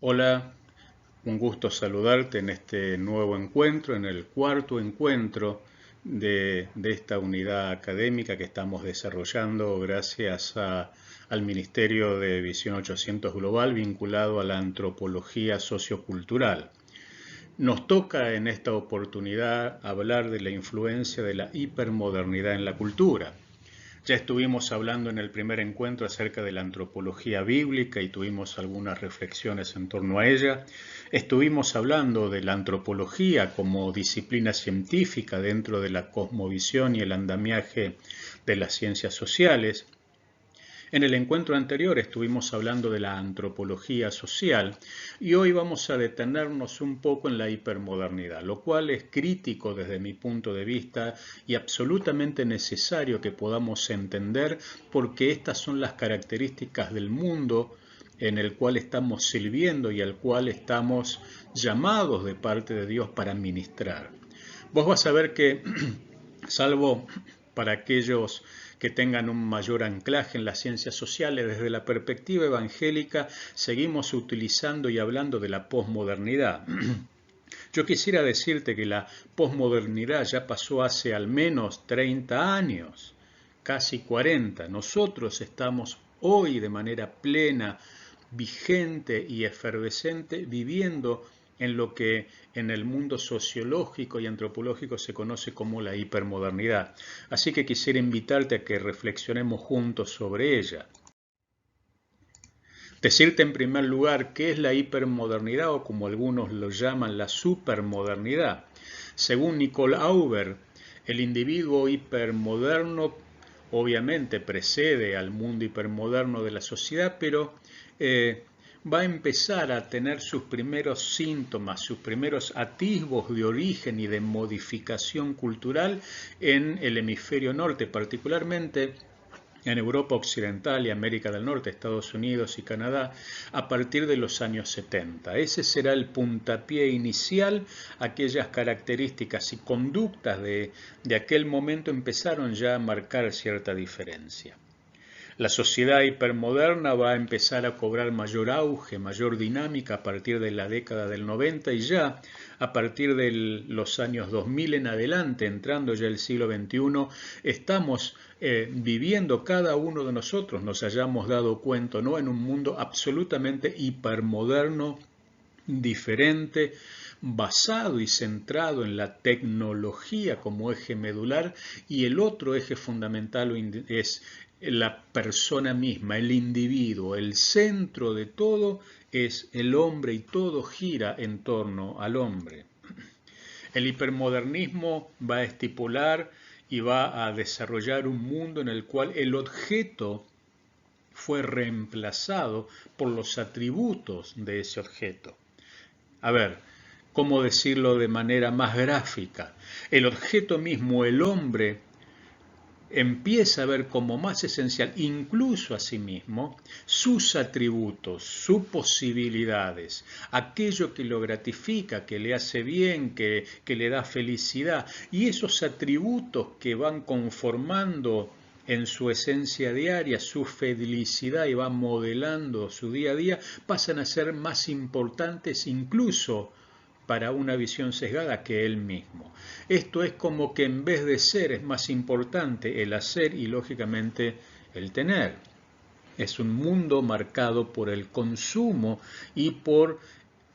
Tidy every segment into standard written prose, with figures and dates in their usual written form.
Hola, un gusto saludarte en este nuevo encuentro, en el cuarto encuentro de esta unidad académica que estamos desarrollando gracias al Ministerio de Visión 800 Global vinculado a la antropología sociocultural. Nos toca en esta oportunidad hablar de la influencia de la hipermodernidad en la cultura. Ya estuvimos hablando en el primer encuentro acerca de la antropología bíblica y tuvimos algunas reflexiones en torno a ella. Estuvimos hablando de la antropología como disciplina científica dentro de la cosmovisión y el andamiaje de las ciencias sociales. En el encuentro anterior estuvimos hablando de la antropología social y hoy vamos a detenernos un poco en la hipermodernidad, lo cual es crítico desde mi punto de vista y absolutamente necesario que podamos entender porque estas son las características del mundo en el cual estamos sirviendo y al cual estamos llamados de parte de Dios para ministrar. Vos vas a ver que, salvo para aquellos que tengan un mayor anclaje en las ciencias sociales, desde la perspectiva evangélica, seguimos utilizando y hablando de la posmodernidad. Yo quisiera decirte que la posmodernidad ya pasó hace al menos 30 años, casi 40. Nosotros estamos hoy de manera plena, vigente y efervescente viviendo en lo que en el mundo sociológico y antropológico se conoce como la hipermodernidad. Así que quisiera invitarte a que reflexionemos juntos sobre ella. Decirte en primer lugar qué es la hipermodernidad o como algunos lo llaman la supermodernidad. Según Nicole Auber, el individuo hipermoderno obviamente precede al mundo hipermoderno de la sociedad, pero va a empezar a tener sus primeros síntomas, sus primeros atisbos de origen y de modificación cultural en el hemisferio norte, particularmente en Europa Occidental y América del Norte, Estados Unidos y Canadá, a partir de los años 70. Ese será el puntapié inicial. Aquellas características y conductas de aquel momento empezaron ya a marcar cierta diferencia. La sociedad hipermoderna va a empezar a cobrar mayor auge, mayor dinámica a partir de la década del 90 y ya a partir de los años 2000 en adelante, entrando ya el siglo XXI, estamos viviendo cada uno de nosotros, nos hayamos dado cuenta, ¿no? En un mundo absolutamente hipermoderno, diferente, basado y centrado en la tecnología como eje medular y el otro eje fundamental es la persona misma, el individuo, el centro de todo es el hombre y todo gira en torno al hombre. El hipermodernismo va a estipular y va a desarrollar un mundo en el cual el objeto fue reemplazado por los atributos de ese objeto. A ver, ¿cómo decirlo de manera más gráfica? El objeto mismo, el hombre, empieza a ver como más esencial, incluso a sí mismo, sus atributos, sus posibilidades, aquello que lo gratifica, que le hace bien, que le da felicidad, y esos atributos que van conformando en su esencia diaria, su felicidad y van modelando su día a día, pasan a ser más importantes incluso para una visión sesgada que él mismo. Esto es como que en vez de ser es más importante el hacer y lógicamente el tener. Es un mundo marcado por el consumo y por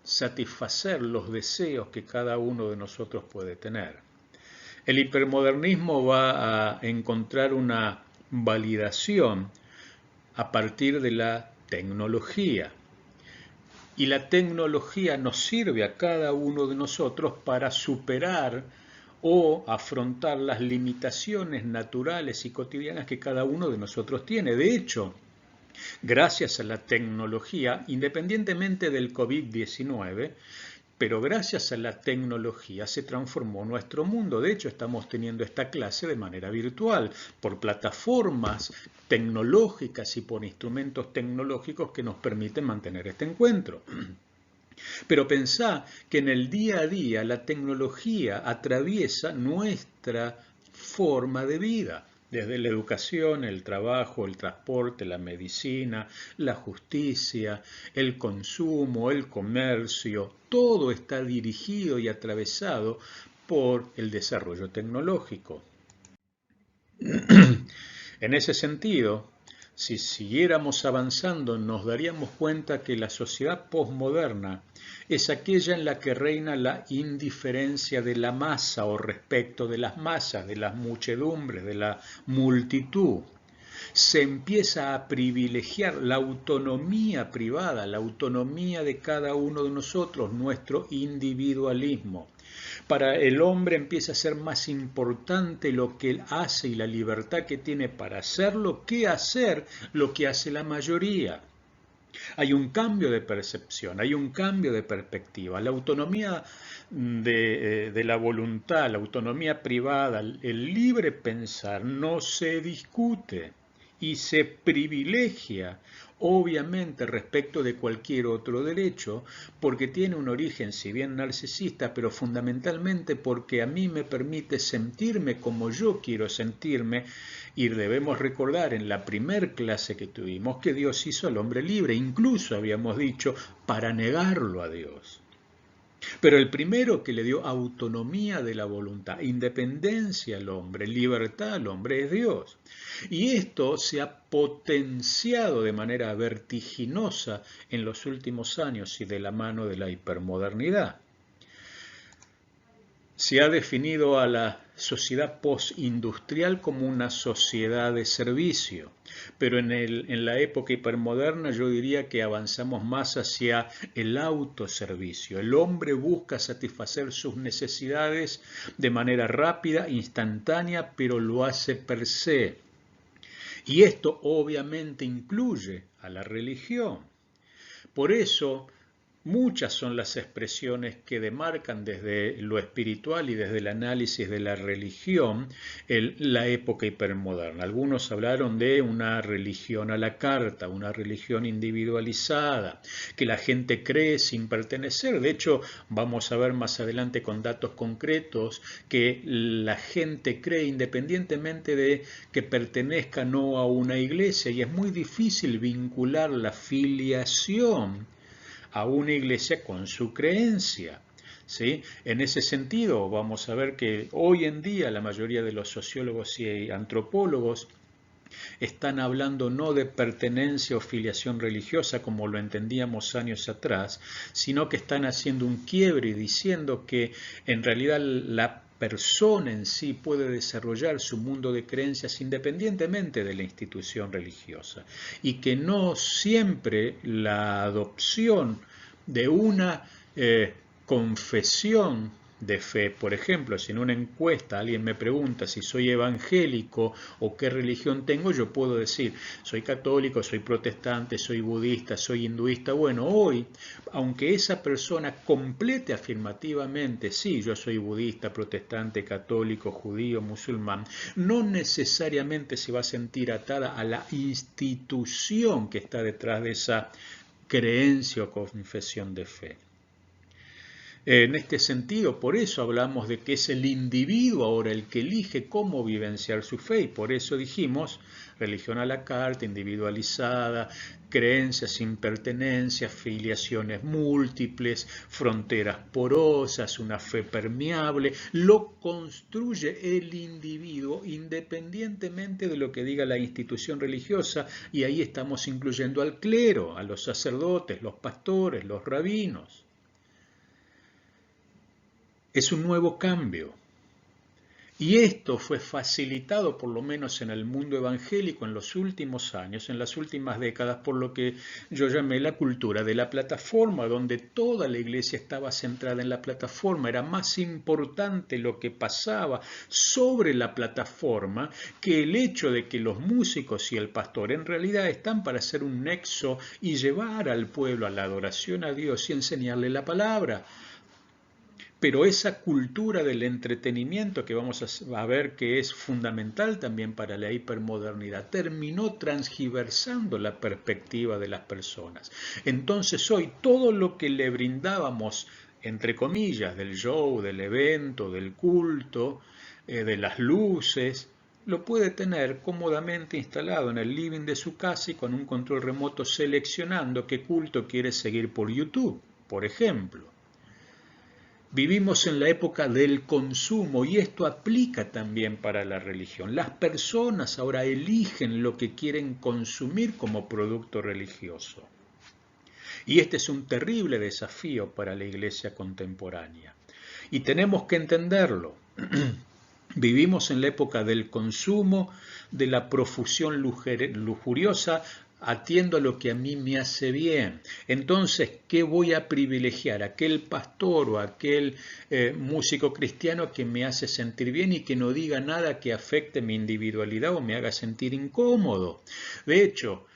satisfacer los deseos que cada uno de nosotros puede tener. El hipermodernismo va a encontrar una validación a partir de la tecnología. Y la tecnología nos sirve a cada uno de nosotros para superar o afrontar las limitaciones naturales y cotidianas que cada uno de nosotros tiene. De hecho, gracias a la tecnología, independientemente del COVID-19, pero gracias a la tecnología se transformó nuestro mundo. De hecho, estamos teniendo esta clase de manera virtual, por plataformas tecnológicas y por instrumentos tecnológicos que nos permiten mantener este encuentro. Pero pensá que en el día a día la tecnología atraviesa nuestra forma de vida. Desde la educación, el trabajo, el transporte, la medicina, la justicia, el consumo, el comercio, todo está dirigido y atravesado por el desarrollo tecnológico. En ese sentido, si siguiéramos avanzando, nos daríamos cuenta que la sociedad posmoderna es aquella en la que reina la indiferencia de la masa o respecto de las masas, de las muchedumbres, de la multitud. Se empieza a privilegiar la autonomía privada, la autonomía de cada uno de nosotros, nuestro individualismo. Para el hombre empieza a ser más importante lo que él hace y la libertad que tiene para hacerlo que hacer lo que hace la mayoría. Hay un cambio de percepción, hay un cambio de perspectiva. La autonomía de la voluntad, la autonomía privada, el libre pensar no se discute y se privilegia, obviamente, respecto de cualquier otro derecho, porque tiene un origen, si bien narcisista, pero fundamentalmente porque a mí me permite sentirme como yo quiero sentirme. Y debemos recordar en la primer clase que tuvimos que Dios hizo al hombre libre, incluso habíamos dicho, para negarlo a Dios. Pero el primero que le dio autonomía de la voluntad, independencia al hombre, libertad al hombre, es Dios. Y esto se ha potenciado de manera vertiginosa en los últimos años y de la mano de la hipermodernidad. Se ha definido a la sociedad postindustrial como una sociedad de servicio, pero en la época hipermoderna yo diría que avanzamos más hacia el autoservicio. El hombre busca satisfacer sus necesidades de manera rápida, instantánea, pero lo hace per se. Y esto obviamente incluye a la religión. Por eso, muchas son las expresiones que demarcan desde lo espiritual y desde el análisis de la religión la época hipermoderna. Algunos hablaron de una religión a la carta, una religión individualizada, que la gente cree sin pertenecer. De hecho, vamos a ver más adelante con datos concretos que la gente cree independientemente de que pertenezca o no a una iglesia, y es muy difícil vincular la filiación a una iglesia con su creencia. ¿Sí? En ese sentido, vamos a ver que hoy en día la mayoría de los sociólogos y antropólogos están hablando no de pertenencia o filiación religiosa como lo entendíamos años atrás, sino que están haciendo un quiebre y diciendo que en realidad la persona en sí puede desarrollar su mundo de creencias independientemente de la institución religiosa y que no siempre la adopción de una confesión de fe. Por ejemplo, si en una encuesta alguien me pregunta si soy evangélico o qué religión tengo, yo puedo decir, soy católico, soy protestante, soy budista, soy hinduista. Bueno, hoy, aunque esa persona complete afirmativamente, sí, yo soy budista, protestante, católico, judío, musulmán, no necesariamente se va a sentir atada a la institución que está detrás de esa creencia o confesión de fe. En este sentido, por eso hablamos de que es el individuo ahora el que elige cómo vivenciar su fe, y por eso dijimos religión a la carta, individualizada, creencias sin pertenencia, filiaciones múltiples, fronteras porosas, una fe permeable, lo construye el individuo independientemente de lo que diga la institución religiosa, y ahí estamos incluyendo al clero, a los sacerdotes, los pastores, los rabinos. Es un nuevo cambio. Y esto fue facilitado, por lo menos en el mundo evangélico, en los últimos años, en las últimas décadas, por lo que yo llamé la cultura de la plataforma, donde toda la iglesia estaba centrada en la plataforma. Era más importante lo que pasaba sobre la plataforma que el hecho de que los músicos y el pastor en realidad están para hacer un nexo y llevar al pueblo a la adoración a Dios y enseñarle la palabra. Pero esa cultura del entretenimiento que vamos a ver que es fundamental también para la hipermodernidad, terminó transgiversando la perspectiva de las personas. Entonces hoy todo lo que le brindábamos, entre comillas, del show, del evento, del culto, de las luces, lo puede tener cómodamente instalado en el living de su casa y con un control remoto seleccionando qué culto quiere seguir por YouTube, por ejemplo. Vivimos en la época del consumo y esto aplica también para la religión. Las personas ahora eligen lo que quieren consumir como producto religioso. Y este es un terrible desafío para la iglesia contemporánea. Y tenemos que entenderlo. Vivimos en la época del consumo, de la profusión lujuriosa, atiendo a lo que a mí me hace bien. Entonces, ¿qué voy a privilegiar? Aquel pastor o aquel músico cristiano que me hace sentir bien y que no diga nada que afecte mi individualidad o me haga sentir incómodo. De hecho,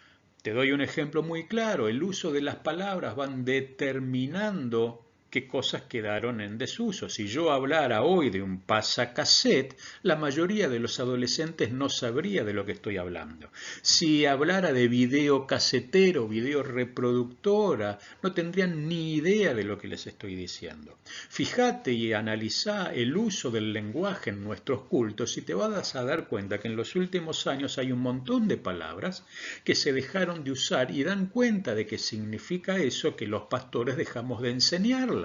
te doy un ejemplo muy claro, el uso de las palabras van determinando qué cosas quedaron en desuso. Si yo hablara hoy de un pasacassette, la mayoría de los adolescentes no sabría de lo que estoy hablando. Si hablara de videocasetero, videoreproductora, no tendrían ni idea de lo que les estoy diciendo. Fíjate y analiza el uso del lenguaje en nuestros cultos y te vas a dar cuenta que en los últimos años hay un montón de palabras que se dejaron de usar y dan cuenta de que significa eso que los pastores dejamos de enseñarlas,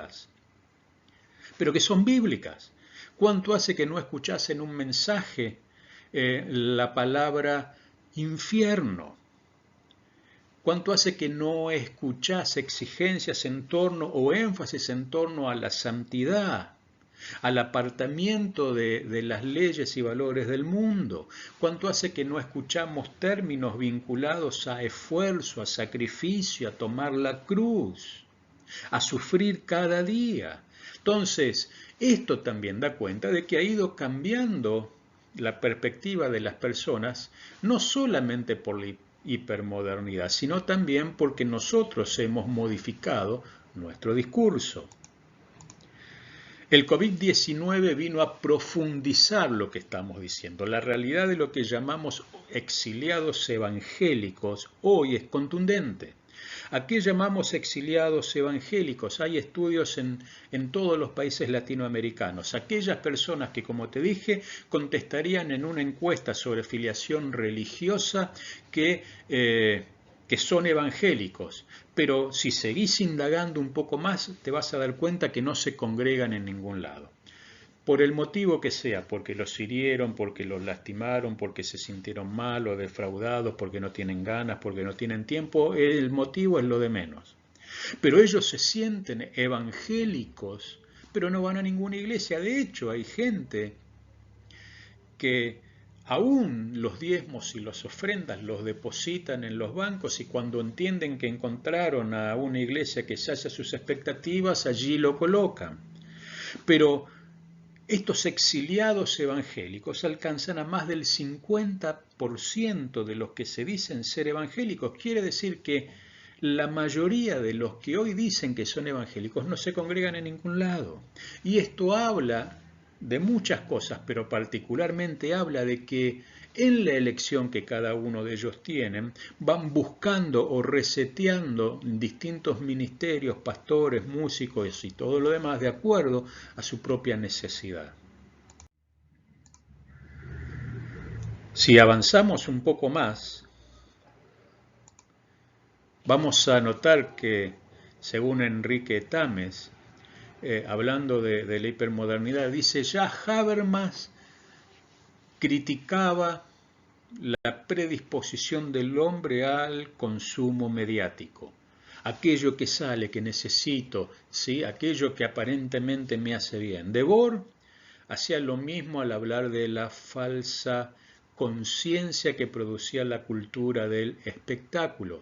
pero que son bíblicas. ¿Cuánto hace que no escuchás en un mensaje la palabra infierno? ¿Cuánto hace que no escuchás exigencias en torno o énfasis en torno a la santidad, al apartamiento de las leyes y valores del mundo? ¿Cuánto hace que no escuchamos términos vinculados a esfuerzo, a sacrificio, a tomar la cruz, a sufrir cada día? Entonces, esto también da cuenta de que ha ido cambiando la perspectiva de las personas, no solamente por la hipermodernidad, sino también porque nosotros hemos modificado nuestro discurso. El COVID-19 vino a profundizar lo que estamos diciendo. La realidad de lo que llamamos exiliados evangélicos hoy es contundente. ¿A qué llamamos exiliados evangélicos? Hay estudios en todos los países latinoamericanos. Aquellas personas que, como te dije, contestarían en una encuesta sobre filiación religiosa que son evangélicos. Pero si seguís indagando un poco más, te vas a dar cuenta que no se congregan en ningún lado. Por el motivo que sea, porque los hirieron, porque los lastimaron, porque se sintieron mal o defraudados, porque no tienen ganas, porque no tienen tiempo, el motivo es lo de menos. Pero ellos se sienten evangélicos, pero no van a ninguna iglesia. De hecho, hay gente que aún los diezmos y las ofrendas los depositan en los bancos y cuando entienden que encontraron a una iglesia que sacia sus expectativas, allí lo colocan. Pero estos exiliados evangélicos alcanzan a más del 50% de los que se dicen ser evangélicos. Quiere decir que la mayoría de los que hoy dicen que son evangélicos no se congregan en ningún lado. Y esto habla de muchas cosas, pero particularmente habla de que en la elección que cada uno de ellos tienen, van buscando o reseteando distintos ministerios, pastores, músicos y todo lo demás de acuerdo a su propia necesidad. Si avanzamos un poco más, vamos a notar que, según Enrique Tames, hablando de la hipermodernidad, dice ya Habermas criticaba la predisposición del hombre al consumo mediático. Aquello que sale, que necesito, ¿sí? Aquello que aparentemente me hace bien. Debord hacía lo mismo al hablar de la falsa conciencia que producía la cultura del espectáculo.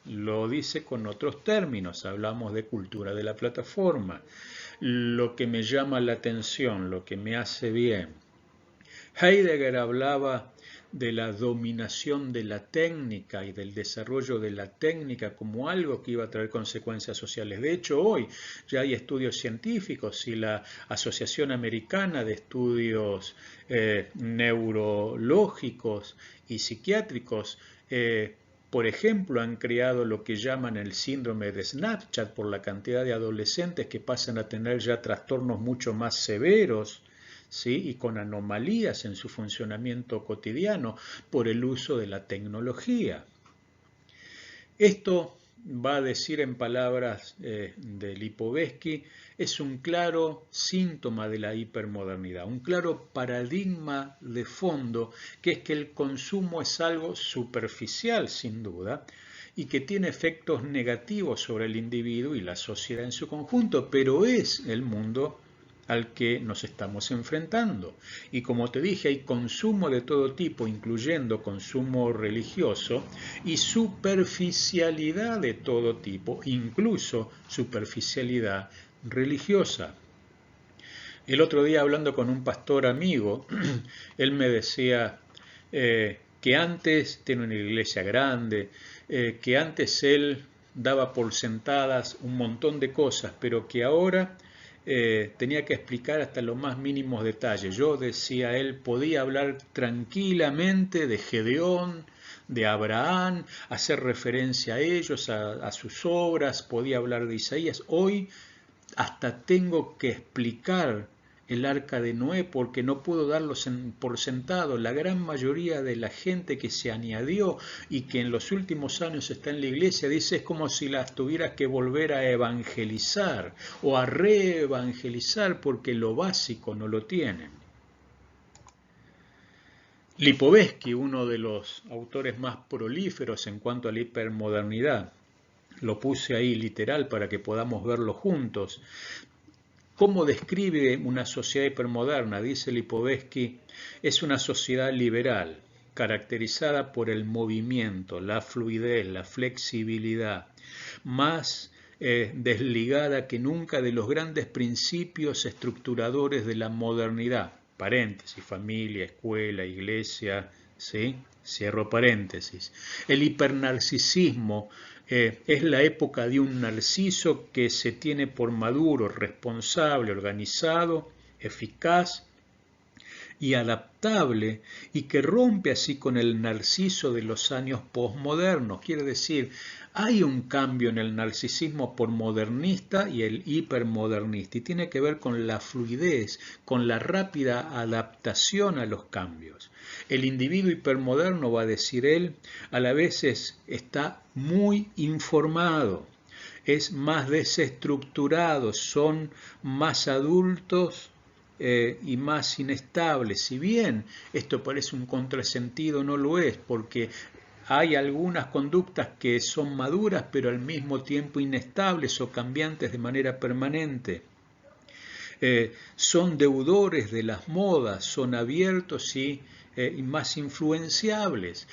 Lo dice con otros términos, hablamos de cultura de la plataforma. Lo que me llama la atención, lo que me hace bien. Heidegger hablaba de la dominación de la técnica y del desarrollo de la técnica como algo que iba a traer consecuencias sociales. De hecho, hoy ya hay estudios científicos y la Asociación Americana de Estudios Neurológicos y Psiquiátricos por ejemplo, han creado lo que llaman el síndrome de Snapchat por la cantidad de adolescentes que pasan a tener ya trastornos mucho más severos, ¿sí? Y con anomalías en su funcionamiento cotidiano por el uso de la tecnología. Esto, va a decir en palabras de Lipovetsky, es un claro síntoma de la hipermodernidad, un claro paradigma de fondo, que es que el consumo es algo superficial, sin duda, y que tiene efectos negativos sobre el individuo y la sociedad en su conjunto, pero es el mundo al que nos estamos enfrentando. Y como te dije, hay consumo de todo tipo, incluyendo consumo religioso, y superficialidad de todo tipo, incluso superficialidad religiosa. El otro día, hablando con un pastor amigo, él me decía que antes tiene una iglesia grande, que antes él daba por sentadas un montón de cosas, pero que ahora tenía que explicar hasta los más mínimos detalles. Yo, decía él, podía hablar tranquilamente de Gedeón, de Abraham, hacer referencia a ellos, a sus obras, podía hablar de Isaías. Hoy hasta tengo que explicar el arca de Noé porque no puedo darlos por sentado. La gran mayoría de la gente que se añadió y que en los últimos años está en la iglesia, dice, es como si las tuvieras que volver a evangelizar o a reevangelizar porque lo básico no lo tienen. Lipovetsky, uno de los autores más prolíferos en cuanto a la hipermodernidad, lo puse ahí literal para que podamos verlo juntos. ¿Cómo describe una sociedad hipermoderna? Dice Lipovetsky, es una sociedad liberal, caracterizada por el movimiento, la fluidez, la flexibilidad, más desligada que nunca de los grandes principios estructuradores de la modernidad. Paréntesis, familia, escuela, iglesia, ¿sí? Cierro paréntesis. El hipernarcisismo es la época de un narciso que se tiene por maduro, responsable, organizado, eficaz y adaptable, y que rompe así con el narciso de los años posmodernos. Quiere decir, hay un cambio en el narcisismo por modernista y el hipermodernista, y tiene que ver con la fluidez, con la rápida adaptación a los cambios. El individuo hipermoderno, va a decir él, a la vez está muy informado, es más desestructurado, son más adultos y más inestables. Si bien esto parece un contrasentido, no lo es, porque hay algunas conductas que son maduras, pero al mismo tiempo inestables o cambiantes de manera permanente. Son deudores de las modas, son abiertos y más influenciables.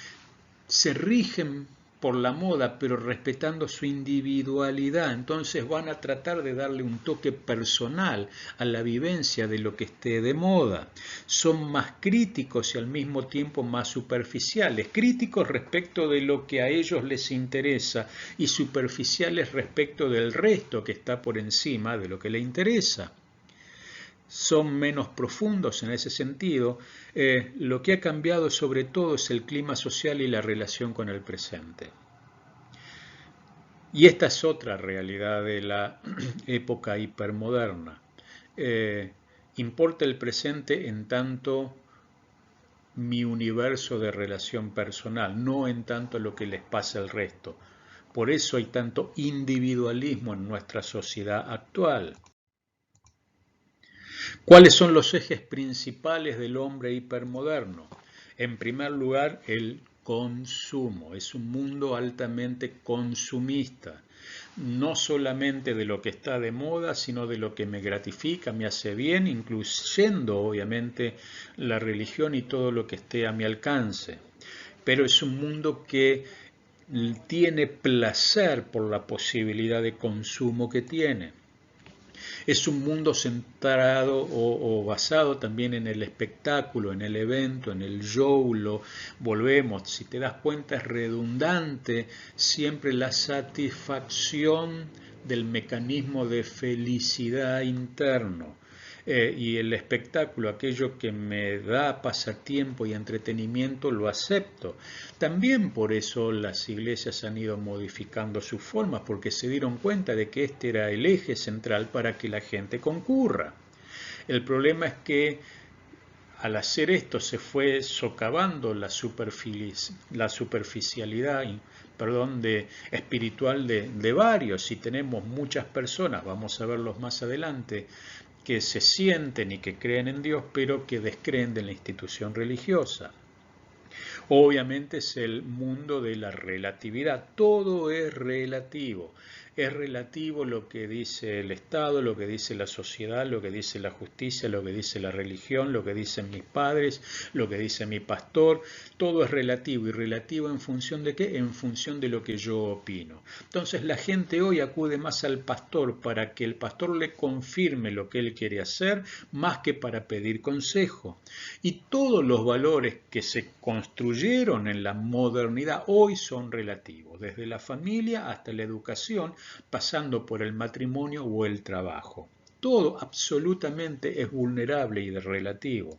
Se rigen por la moda, pero respetando su individualidad. Entonces van a tratar de darle un toque personal a la vivencia de lo que esté de moda. Son más críticos y al mismo tiempo más superficiales. Críticos respecto de lo que a ellos les interesa y superficiales respecto del resto que está por encima de lo que les interesa. Son menos profundos en ese sentido. Lo que ha cambiado sobre todo es el clima social y la relación con el presente. Y esta es otra realidad de la época hipermoderna. Importa el presente en tanto mi universo de relación personal, no en tanto lo que les pasa al resto. Por eso hay tanto individualismo en nuestra sociedad actual. ¿Cuáles son los ejes principales del hombre hipermoderno? En primer lugar, el consumo. Es un mundo altamente consumista. No solamente de lo que está de moda, sino de lo que me gratifica, me hace bien, incluyendo obviamente la religión y todo lo que esté a mi alcance. Pero es un mundo que tiene placer por la posibilidad de consumo que tiene. Es un mundo centrado o basado también en el espectáculo, en el evento, en el show. Volvemos, si te das cuenta, es redundante siempre la satisfacción del mecanismo de felicidad interno. Y el espectáculo, aquello que me da pasatiempo y entretenimiento, lo acepto. También por eso las iglesias han ido modificando sus formas, porque se dieron cuenta de que este era el eje central para que la gente concurra. El problema es que al hacer esto se fue socavando la superficialidad espiritual de varios. Y tenemos muchas personas, vamos a verlos más adelante, que se sienten y que creen en Dios, pero que descreen de la institución religiosa. Obviamente es el mundo de la relatividad, todo es relativo. Es relativo lo que dice el Estado, lo que dice la sociedad, lo que dice la justicia, lo que dice la religión, lo que dicen mis padres, lo que dice mi pastor. Todo es relativo. ¿Y relativo en función de qué? En función de lo que yo opino. Entonces la gente hoy acude más al pastor para que el pastor le confirme lo que él quiere hacer, más que para pedir consejo. Y todos los valores que se construyeron en la modernidad hoy son relativos, desde la familia hasta la educación, pasando por el matrimonio o el trabajo. Todo absolutamente es vulnerable y relativo.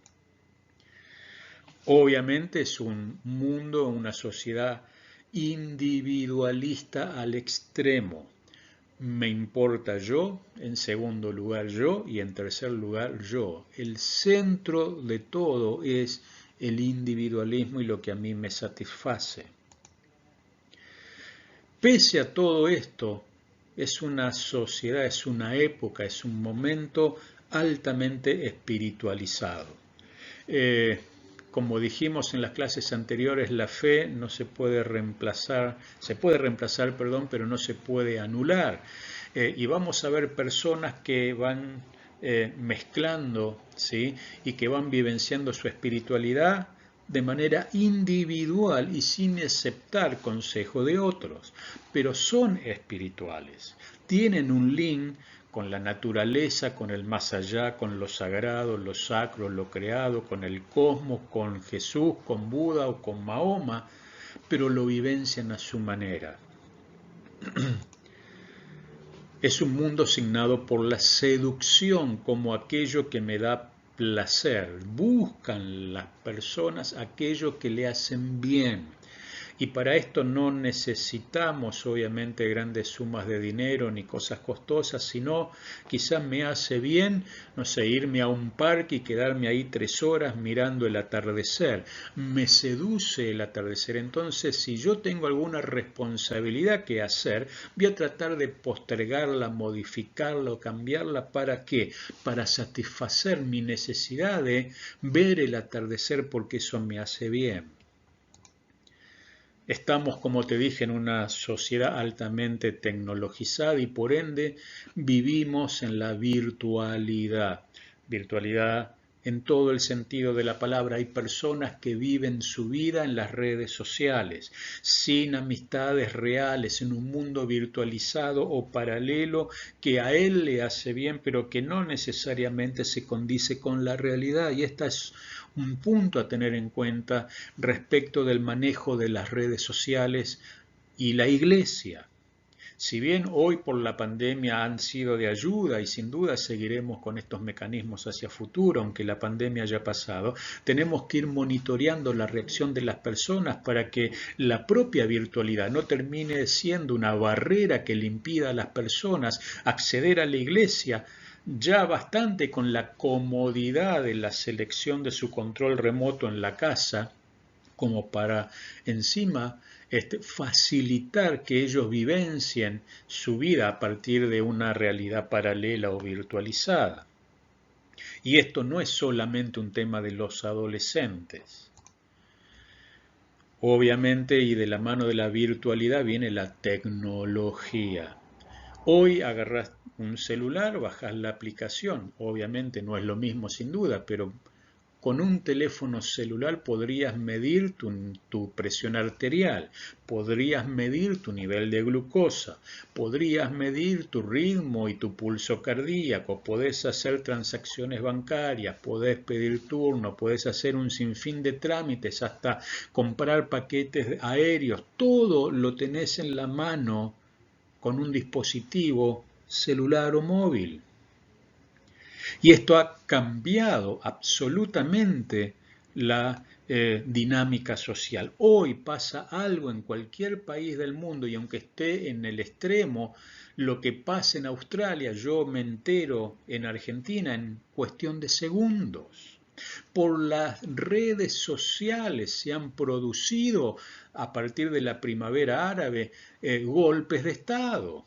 Obviamente es un mundo, una sociedad individualista al extremo. Me importa yo, en segundo lugar yo y en tercer lugar yo. El centro de todo es el individualismo y lo que a mí me satisface. Pese a todo esto, es una sociedad, es una época, es un momento altamente espiritualizado. Como dijimos en las clases anteriores, la fe no se puede reemplazar, pero no se puede anular. Y vamos a ver personas que van mezclando, ¿sí? Y que van vivenciando su espiritualidad de manera individual y sin aceptar consejo de otros, pero son espirituales, tienen un link con la naturaleza, con el más allá, con lo sagrado, lo sacro, lo creado, con el cosmos, con Jesús, con Buda o con Mahoma, pero lo vivencian a su manera. Es un mundo signado por la seducción como aquello que me da placer. Buscan las personas aquello que le hacen bien. Y para esto no necesitamos obviamente grandes sumas de dinero ni cosas costosas, sino quizás me hace bien, no sé, irme a un parque y quedarme ahí 3 horas mirando el atardecer. Me seduce el atardecer. Entonces, si yo tengo alguna responsabilidad que hacer, voy a tratar de postergarla, modificarla o cambiarla. ¿Para qué? Para satisfacer mi necesidad de ver el atardecer porque eso me hace bien. Estamos, como te dije, en una sociedad altamente tecnologizada y por ende vivimos en la virtualidad. Virtualidad en todo el sentido de la palabra. Hay personas que viven su vida en las redes sociales, sin amistades reales, en un mundo virtualizado o paralelo que a él le hace bien, pero que no necesariamente se condice con la realidad. Y esta es un punto a tener en cuenta respecto del manejo de las redes sociales y la iglesia. Si bien hoy por la pandemia han sido de ayuda y sin duda seguiremos con estos mecanismos hacia futuro, aunque la pandemia haya pasado, tenemos que ir monitoreando la reacción de las personas para que la propia virtualidad no termine siendo una barrera que le impida a las personas acceder a la iglesia. Ya bastante con la comodidad de la selección de su control remoto en la casa, como para encima facilitar que ellos vivencien su vida a partir de una realidad paralela o virtualizada. Y esto no es solamente un tema de los adolescentes. Obviamente, y de la mano de la virtualidad viene la tecnología. Hoy agarras un celular, bajas la aplicación, obviamente no es lo mismo sin duda, pero con un teléfono celular podrías medir tu presión arterial, podrías medir tu nivel de glucosa, podrías medir tu ritmo y tu pulso cardíaco, podés hacer transacciones bancarias, podés pedir turno, podés hacer un sinfín de trámites, hasta comprar paquetes aéreos, todo lo tenés en la mano con un dispositivo celular o móvil. Y esto ha cambiado absolutamente la dinámica social. Hoy pasa algo en cualquier país del mundo y aunque esté en el extremo, lo que pasa en Australia, yo me entero en Argentina en cuestión de segundos. Por las redes sociales se han producido, a partir de la primavera árabe, golpes de Estado,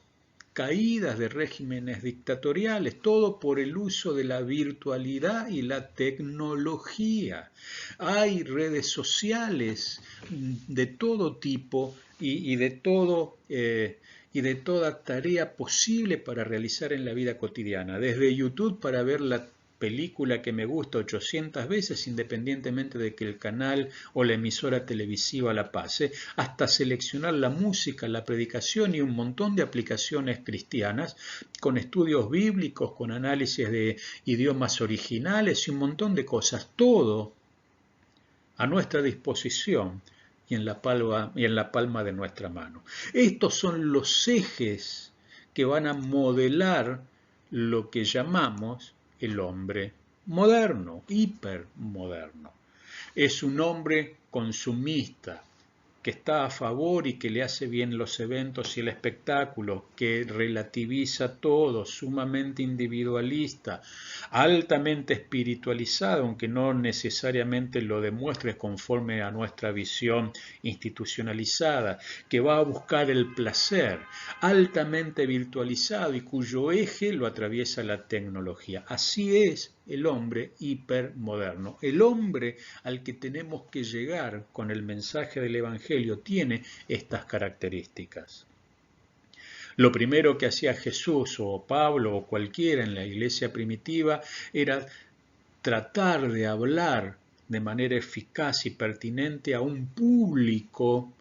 caídas de regímenes dictatoriales, todo por el uso de la virtualidad y la tecnología. Hay redes sociales de todo tipo y de todo... y de toda tarea posible para realizar en la vida cotidiana, desde YouTube para ver la película que me gusta 800 veces, independientemente de que el canal o la emisora televisiva la pase, hasta seleccionar la música, la predicación y un montón de aplicaciones cristianas, con estudios bíblicos, con análisis de idiomas originales y un montón de cosas, todo a nuestra disposición y en la palma de nuestra mano. Estos son los ejes que van a modelar lo que llamamos el hombre moderno, hipermoderno. Es un hombre consumista, que está a favor y que le hace bien los eventos y el espectáculo, que relativiza todo, sumamente individualista, altamente espiritualizado, aunque no necesariamente lo demuestre conforme a nuestra visión institucionalizada, que va a buscar el placer, altamente virtualizado y cuyo eje lo atraviesa la tecnología. Así es el hombre hipermoderno. El hombre al que tenemos que llegar con el mensaje del Evangelio tiene estas características. Lo primero que hacía Jesús o Pablo o cualquiera en la iglesia primitiva era tratar de hablar de manera eficaz y pertinente a un público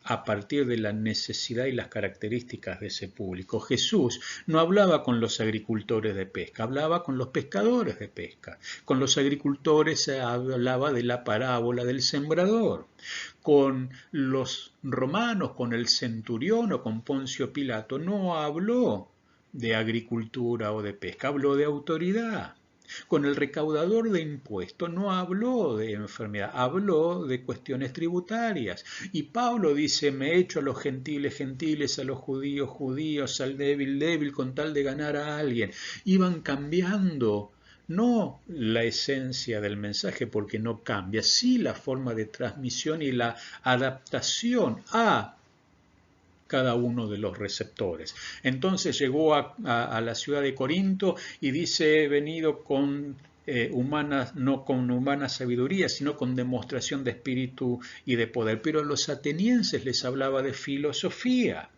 a partir de la necesidad y las características de ese público. Jesús no hablaba con los agricultores de pesca, hablaba con los pescadores de pesca. Con los agricultores hablaba de la parábola del sembrador. Con los romanos, con el centurión o con Poncio Pilato, no habló de agricultura o de pesca, habló de autoridad. Con el recaudador de impuestos no habló de enfermedad, habló de cuestiones tributarias. Y Pablo dice, me he hecho a los gentiles gentiles, a los judíos judíos, al débil débil, con tal de ganar a alguien. Iban cambiando, no la esencia del mensaje porque no cambia, sí la forma de transmisión y la adaptación a cada uno de los receptores. Entonces llegó a la ciudad de Corinto y dice, he venido con no con humana sabiduría, sino con demostración de espíritu y de poder. Pero a los atenienses les hablaba de filosofía.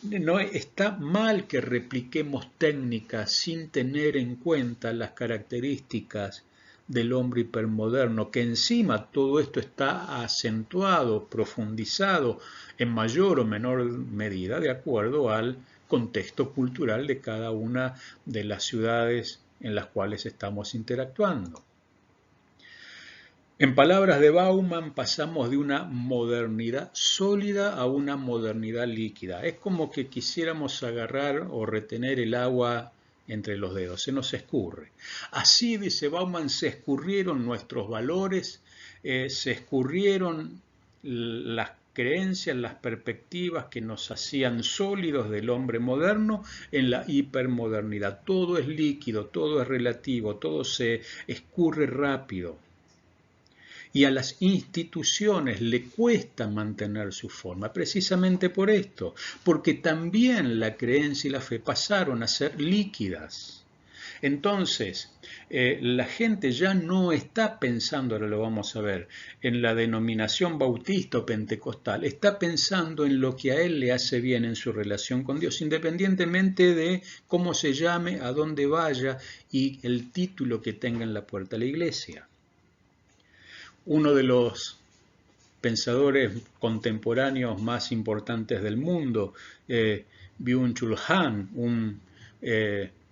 No está mal que repliquemos técnicas sin tener en cuenta las características del hombre hipermoderno, que encima todo esto está acentuado, profundizado en mayor o menor medida de acuerdo al contexto cultural de cada una de las ciudades en las cuales estamos interactuando. En palabras de Bauman, pasamos de una modernidad sólida a una modernidad líquida. Es como que quisiéramos agarrar o retener el agua entre los dedos, se nos escurre. Así, dice Bauman, se escurrieron nuestros valores, se escurrieron las creencias, las perspectivas que nos hacían sólidos del hombre moderno en la hipermodernidad. Todo es líquido, todo es relativo, todo se escurre rápido. Y a las instituciones le cuesta mantener su forma, precisamente por esto, porque también la creencia y la fe pasaron a ser líquidas. Entonces, la gente ya no está pensando, ahora lo vamos a ver, en la denominación bautista o pentecostal, está pensando en lo que a él le hace bien en su relación con Dios, independientemente de cómo se llame, a dónde vaya y el título que tenga en la puerta de la iglesia. Uno de los pensadores contemporáneos más importantes del mundo, Byung-Chul Han, un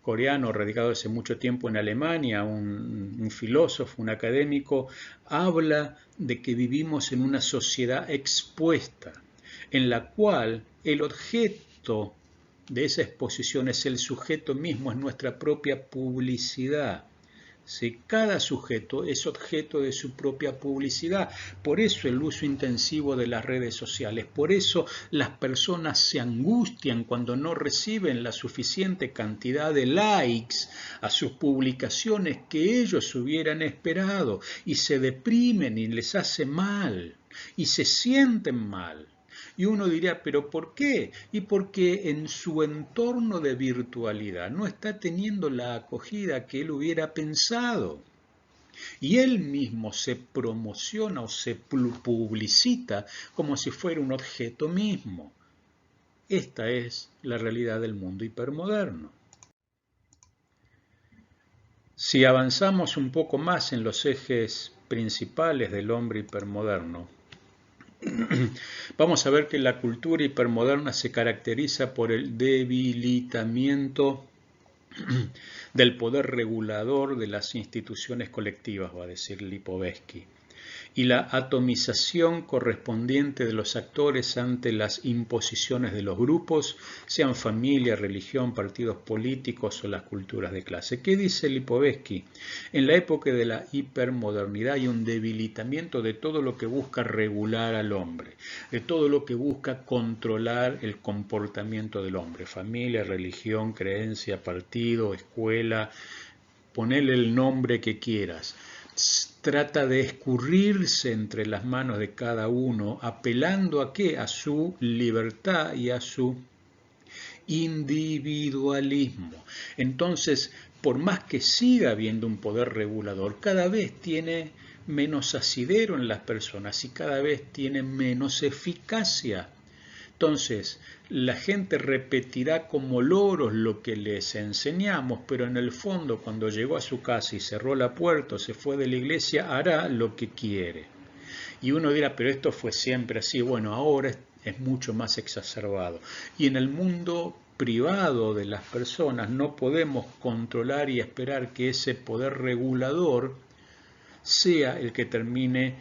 coreano radicado hace mucho tiempo en Alemania, un filósofo, un académico, habla de que vivimos en una sociedad expuesta, en la cual el objeto de esa exposición es el sujeto mismo, es nuestra propia publicidad. ¿sí? Cada sujeto es objeto de su propia publicidad. Por eso el uso intensivo de las redes sociales. Por eso las personas se angustian cuando no reciben la suficiente cantidad de likes a sus publicaciones que ellos hubieran esperado. Y se deprimen y les hace mal. Y se sienten mal. Y uno diría, ¿pero por qué? Y porque en su entorno de virtualidad no está teniendo la acogida que él hubiera pensado. Y él mismo se promociona o se publicita como si fuera un objeto mismo. Esta es la realidad del mundo hipermoderno. Si avanzamos un poco más en los ejes principales del hombre hipermoderno, vamos a ver que la cultura hipermoderna se caracteriza por el debilitamiento del poder regulador de las instituciones colectivas, va a decir Lipovetsky, y la atomización correspondiente de los actores ante las imposiciones de los grupos, sean familia, religión, partidos políticos o las culturas de clase. ¿Qué dice Lipovetsky? En la época de la hipermodernidad hay un debilitamiento de todo lo que busca regular al hombre, de todo lo que busca controlar el comportamiento del hombre, familia, religión, creencia, partido, escuela, ponele el nombre que quieras. Trata de escurrirse entre las manos de cada uno, apelando a qué? A su libertad y a su individualismo. Entonces, por más que siga habiendo un poder regulador, cada vez tiene menos asidero en las personas y cada vez tiene menos eficacia. Entonces, la gente repetirá como loros lo que les enseñamos, pero en el fondo, cuando llegó a su casa y cerró la puerta o se fue de la iglesia, hará lo que quiere. Y uno dirá, pero esto fue siempre así. Bueno, ahora es mucho más exacerbado. Y en el mundo privado de las personas no podemos controlar y esperar que ese poder regulador sea el que termine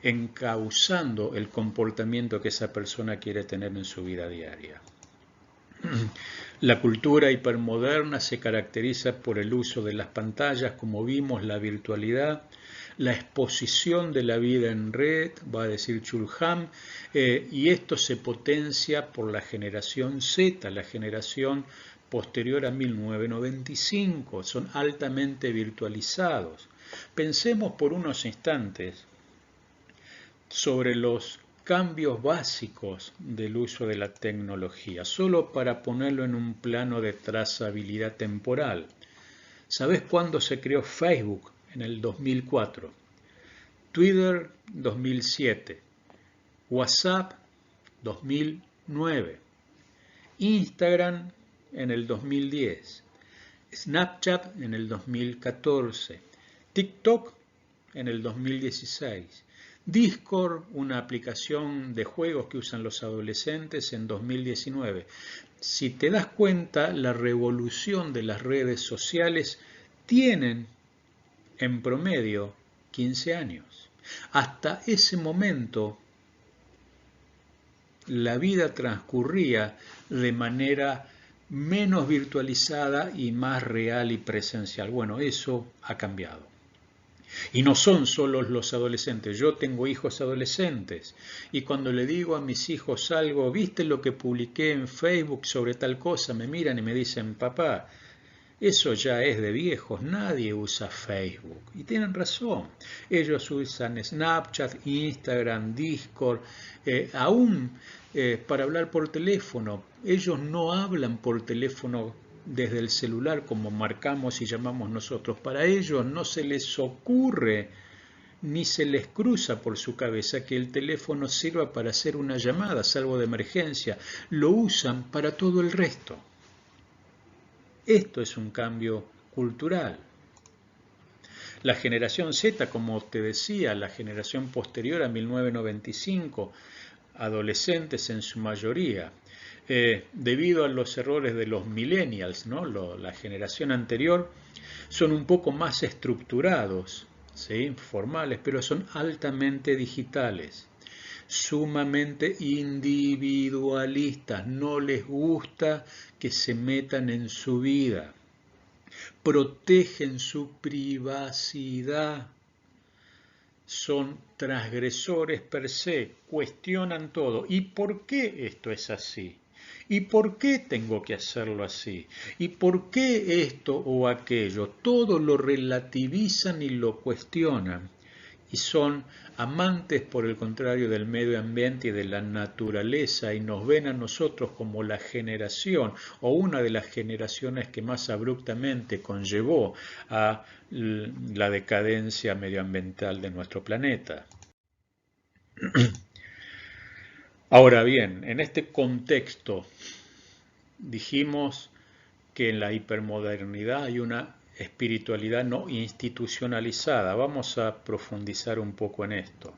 encauzando el comportamiento que esa persona quiere tener en su vida diaria. La cultura hipermoderna se caracteriza por el uso de las pantallas, como vimos, la virtualidad, la exposición de la vida en red, va a decir Chulham, y esto se potencia por la generación Z, la generación posterior a 1995, son altamente virtualizados. Pensemos por unos instantes sobre los cambios básicos del uso de la tecnología, solo para ponerlo en un plano de trazabilidad temporal. ¿Sabés cuándo se creó Facebook? En el 2004. Twitter, 2007. WhatsApp, 2009. Instagram, en el 2010. Snapchat, en el 2014. TikTok, en el 2016. Discord, una aplicación de juegos que usan los adolescentes, en 2019. Si te das cuenta, la revolución de las redes sociales tienen en promedio 15 años. Hasta ese momento, la vida transcurría de manera menos virtualizada y más real y presencial. Bueno, eso ha cambiado. Y no son solo los adolescentes, yo tengo hijos adolescentes y cuando le digo a mis hijos algo, ¿viste lo que publiqué en Facebook sobre tal cosa? Me miran y me dicen, papá, eso ya es de viejos, nadie usa Facebook. Y tienen razón, ellos usan Snapchat, Instagram, Discord, aún para hablar por teléfono. Ellos no hablan por teléfono desde el celular como marcamos y llamamos nosotros. Para ellos no se les ocurre ni se les cruza por su cabeza que el teléfono sirva para hacer una llamada, salvo de emergencia. Lo usan para todo el resto. Esto es un cambio cultural. La generación Z, como te decía, la generación posterior a 1995, adolescentes en su mayoría, debido a los errores de los millennials, ¿no? La generación anterior, son un poco más estructurados, ¿sí? Formales, pero son altamente digitales, sumamente individualistas, no les gusta que se metan en su vida. protegen su privacidad, son transgresores per se, cuestionan todo. ¿Y por qué esto es así? ¿Y por qué tengo que hacerlo así? ¿Y por qué esto o aquello? Todo lo relativizan y lo cuestionan. Y son amantes, por el contrario, del medio ambiente y de la naturaleza, y nos ven a nosotros como la generación o una de las generaciones que más abruptamente conllevó a la decadencia medioambiental de nuestro planeta. Ahora bien, en este contexto dijimos que en la hipermodernidad hay una espiritualidad no institucionalizada. Vamos a profundizar un poco en esto.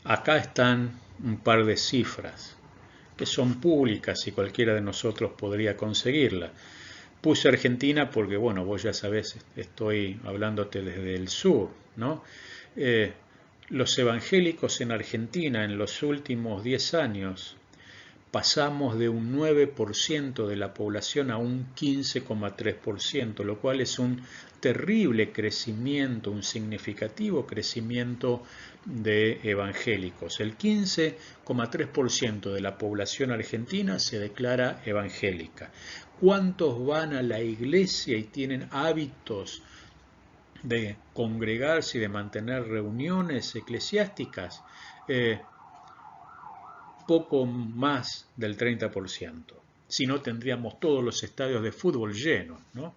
Acá están un par de cifras que son públicas y cualquiera de nosotros podría conseguirlas. Puse Argentina porque, bueno, vos ya sabés, estoy hablándote desde el sur, ¿no? Los evangélicos en Argentina en los últimos 10 años pasamos de un 9% de la población a un 15,3%, lo cual es un terrible crecimiento, un significativo crecimiento de evangélicos. El 15,3% de la población argentina se declara evangélica. ¿Cuántos van a la iglesia y tienen hábitos de congregarse y de mantener reuniones eclesiásticas? Poco más del 30%. Si no, tendríamos todos los estadios de fútbol llenos, ¿no?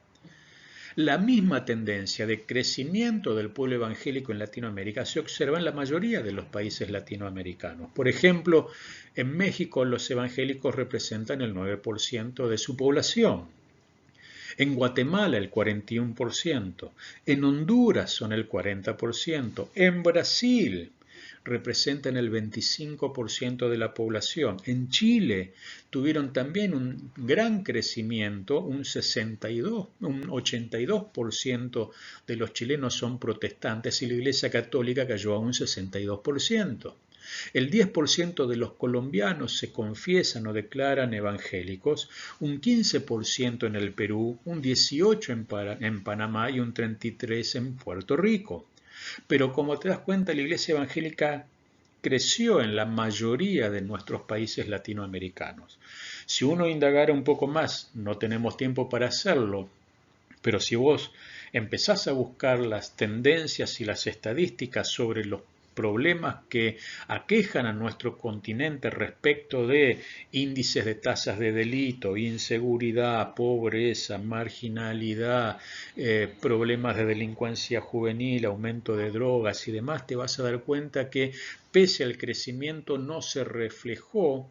La misma tendencia de crecimiento del pueblo evangélico en Latinoamérica se observa en la mayoría de los países latinoamericanos. Por ejemplo, en México los evangélicos representan el 9% de su población. En Guatemala el 41%, en Honduras son el 40%, en Brasil representan el 25% de la población. En Chile tuvieron también un gran crecimiento, un 82% de los chilenos son protestantes y la Iglesia Católica cayó a un 62%. El 10% de los colombianos se confiesan o declaran evangélicos, un 15% en el Perú, un 18% en Panamá y un 33% en Puerto Rico. Pero como te das cuenta, la Iglesia evangélica creció en la mayoría de nuestros países latinoamericanos. Si uno indagara un poco más, no tenemos tiempo para hacerlo, pero si vos empezás a buscar las tendencias y las estadísticas sobre los problemas que aquejan a nuestro continente respecto de índices de tasas de delito, inseguridad, pobreza, marginalidad, problemas de delincuencia juvenil, aumento de drogas y demás, te vas a dar cuenta que pese al crecimiento no se reflejó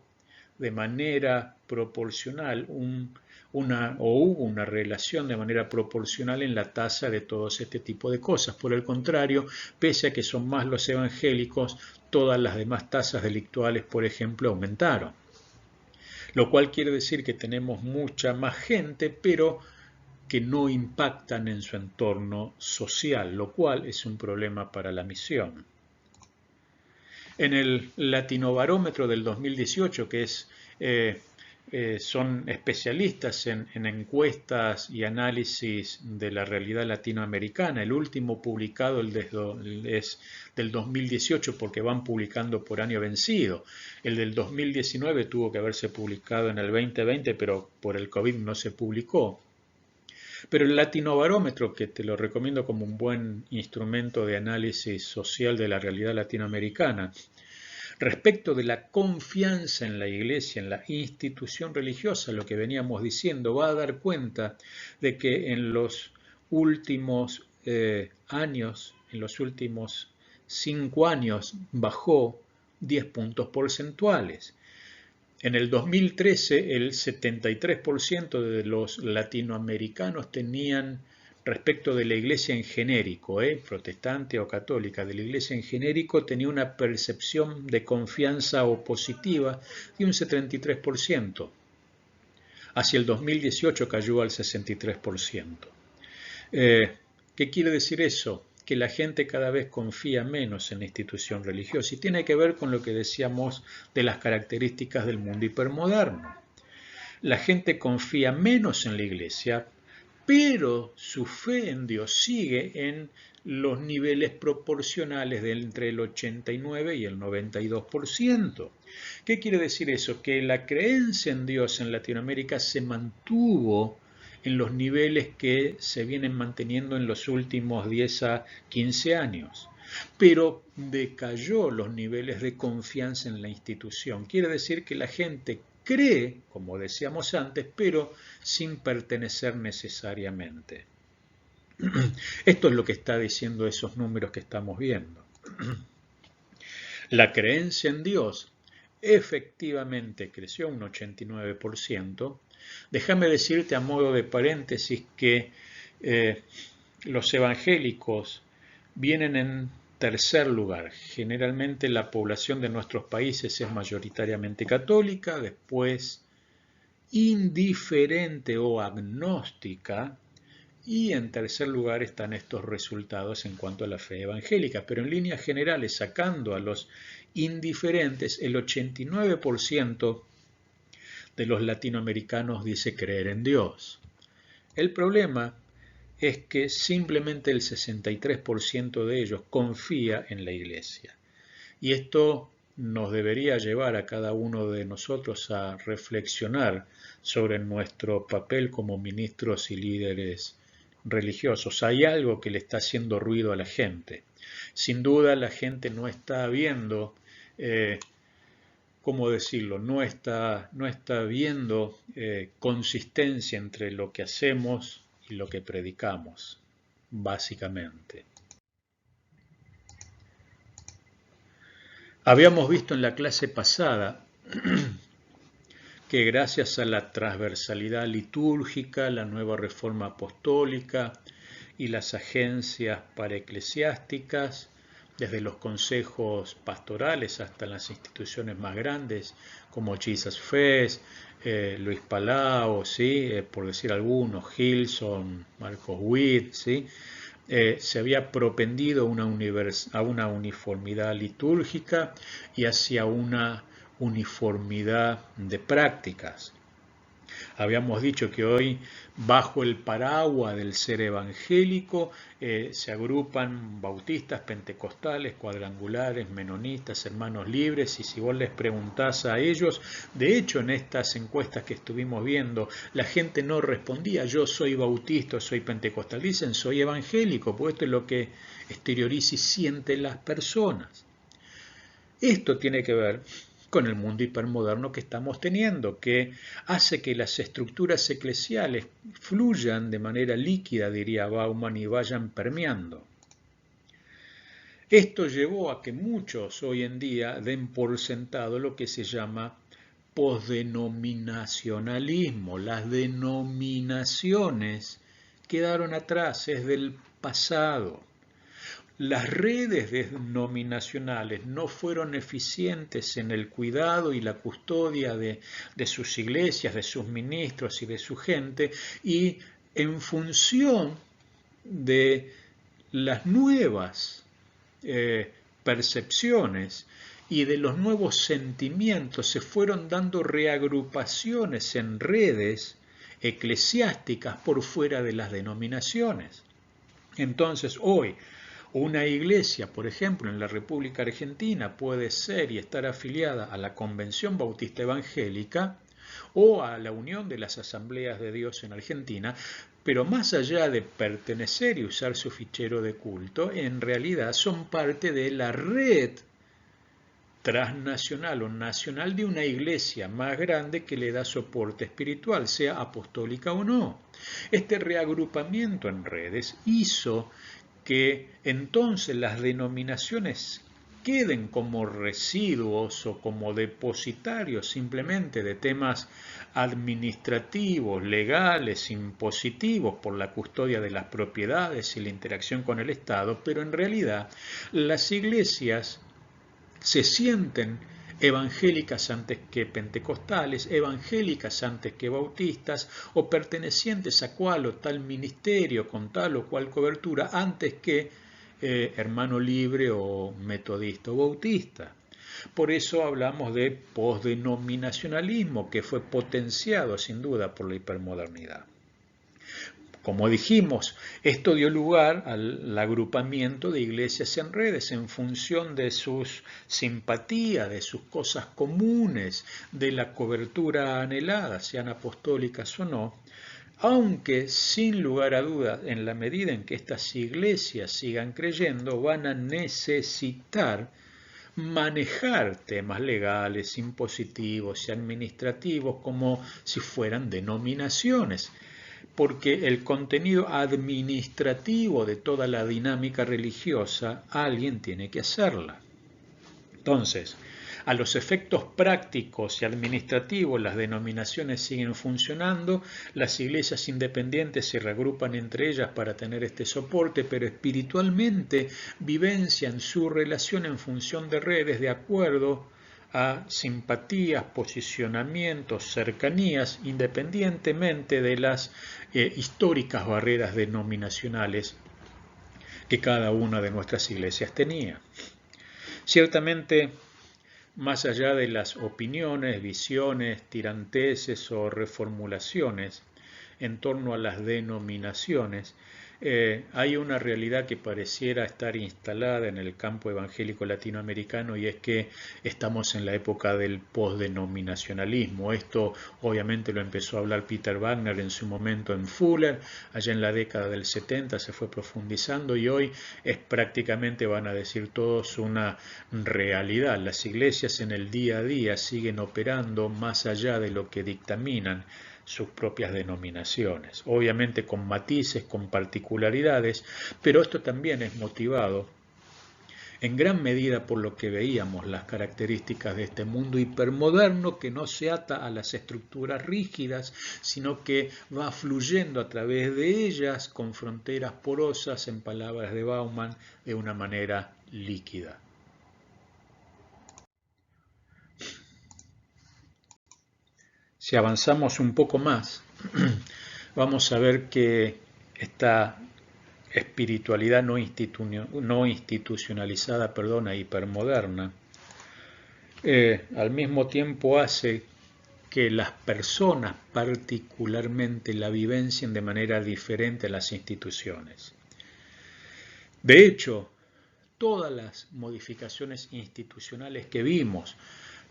de manera proporcional hubo una relación de manera proporcional en la tasa de todos este tipo de cosas. Por el contrario, pese a que son más los evangélicos, todas las demás tasas delictuales, por ejemplo, aumentaron. Lo cual quiere decir que tenemos mucha más gente, pero que no impactan en su entorno social, lo cual es un problema para la misión. En el Latinobarómetro del 2018, que es son especialistas en encuestas y análisis de la realidad latinoamericana. El último publicado es del 2018 porque van publicando por año vencido. El del 2019 tuvo que haberse publicado en el 2020, pero por el COVID no se publicó. Pero el Latinobarómetro, que te lo recomiendo como un buen instrumento de análisis social de la realidad latinoamericana, respecto de la confianza en la Iglesia, en la institución religiosa, lo que veníamos diciendo, va a dar cuenta de que en los últimos años, en los últimos 5 años, bajó 10 puntos porcentuales. En el 2013, el 73% de los latinoamericanos tenían, respecto de la iglesia en genérico, protestante o católica, de la iglesia en genérico, tenía una percepción de confianza o positiva de un 73%. Hacia el 2018 cayó al 63%. ¿Qué quiere decir eso? Que la gente cada vez confía menos en la institución religiosa y tiene que ver con lo que decíamos de las características del mundo hipermoderno. La gente confía menos en la iglesia pero su fe en Dios sigue en los niveles proporcionales de entre el 89 y el 92%. ¿Qué quiere decir eso? Que la creencia en Dios en Latinoamérica se mantuvo en los niveles que se vienen manteniendo en los últimos 10 a 15 años, pero decayó los niveles de confianza en la institución. Quiere decir que la gente cree, como decíamos antes, pero sin pertenecer necesariamente. Esto es lo que está diciendo esos números que estamos viendo. La creencia en Dios efectivamente creció un 89%. Déjame decirte a modo de paréntesis que los evangélicos vienen en tercer lugar. Generalmente la población de nuestros países es mayoritariamente católica, después indiferente o agnóstica, y en tercer lugar están estos resultados en cuanto a la fe evangélica. Pero en líneas generales, sacando a los indiferentes, el 89% de los latinoamericanos dice creer en Dios. El problema es que simplemente el 63% de ellos confía en la Iglesia. Y esto nos debería llevar a cada uno de nosotros a reflexionar sobre nuestro papel como ministros y líderes religiosos. Hay algo que le está haciendo ruido a la gente. Sin duda la gente no está viendo, ¿cómo decirlo? No está viendo consistencia entre lo que hacemos y lo que predicamos, básicamente. Habíamos visto en la clase pasada que gracias a la transversalidad litúrgica, la nueva reforma apostólica y las agencias paraeclesiásticas, desde los consejos pastorales hasta las instituciones más grandes como Jesus Fest, Luis Palau, ¿sí? Por decir algunos, Gilson, Marcos Witt, ¿sí? Se había propendido a una uniformidad litúrgica y hacia una uniformidad de prácticas. Habíamos dicho que hoy, bajo el paraguas del ser evangélico, se agrupan bautistas, pentecostales, cuadrangulares, menonistas, hermanos libres, y si vos les preguntás a ellos, de hecho en estas encuestas que estuvimos viendo, la gente no respondía, yo soy bautista, soy pentecostal, dicen soy evangélico, porque esto es lo que exterioriza y sienten las personas. Esto tiene que ver con el mundo hipermoderno que estamos teniendo, que hace que las estructuras eclesiales fluyan de manera líquida, diría Bauman, y vayan permeando. Esto llevó a que muchos hoy en día den por sentado lo que se llama posdenominacionalismo. Las denominaciones quedaron atrás, es del pasado. Las redes denominacionales no fueron eficientes en el cuidado y la custodia de sus iglesias, de sus ministros y de su gente, y en función de las nuevas percepciones y de los nuevos sentimientos se fueron dando reagrupaciones en redes eclesiásticas por fuera de las denominaciones. Entonces hoy, una iglesia, por ejemplo, en la República Argentina puede ser y estar afiliada a la Convención Bautista Evangélica o a la Unión de las Asambleas de Dios en Argentina, pero más allá de pertenecer y usar su fichero de culto, en realidad son parte de la red transnacional o nacional de una iglesia más grande que le da soporte espiritual, sea apostólica o no. Este reagrupamiento en redes hizo que entonces las denominaciones queden como residuos o como depositarios simplemente de temas administrativos, legales, impositivos por la custodia de las propiedades y la interacción con el Estado, pero en realidad las iglesias se sienten evangélicas antes que pentecostales, evangélicas antes que bautistas, o pertenecientes a cual o tal ministerio con tal o cual cobertura antes que hermano libre o metodista o bautista. Por eso hablamos de posdenominacionalismo, que fue potenciado sin duda por la hipermodernidad. Como dijimos, esto dio lugar al agrupamiento de iglesias en redes en función de sus simpatías, de sus cosas comunes, de la cobertura anhelada, sean apostólicas o no, aunque sin lugar a dudas, en la medida en que estas iglesias sigan creyendo, van a necesitar manejar temas legales, impositivos y administrativos como si fueran denominaciones, porque el contenido administrativo de toda la dinámica religiosa alguien tiene que hacerla. Entonces, a los efectos prácticos y administrativos, las denominaciones siguen funcionando, las iglesias independientes se reagrupan entre ellas para tener este soporte, pero espiritualmente vivencian su relación en función de redes de acuerdo a simpatías, posicionamientos, cercanías, independientemente de las históricas barreras denominacionales que cada una de nuestras iglesias tenía. Ciertamente, más allá de las opiniones, visiones, tiranteses o reformulaciones en torno a las denominaciones, hay una realidad que pareciera estar instalada en el campo evangélico latinoamericano, y es que estamos en la época del postdenominacionalismo. Esto obviamente lo empezó a hablar Peter Wagner en su momento en Fuller, allá en la década del 70 se fue profundizando, y hoy es prácticamente, van a decir todos, una realidad. Las iglesias en el día a día siguen operando más allá de lo que dictaminan sus propias denominaciones, obviamente con matices, con particularidades, pero esto también es motivado en gran medida por lo que veíamos, las características de este mundo hipermoderno que no se ata a las estructuras rígidas, sino que va fluyendo a través de ellas con fronteras porosas, en palabras de Bauman, de una manera líquida. Si avanzamos un poco más, vamos a ver que esta espiritualidad no institucionalizada, hipermoderna, al mismo tiempo hace que las personas particularmente la vivencien de manera diferente a las instituciones. De hecho, todas las modificaciones institucionales que vimos,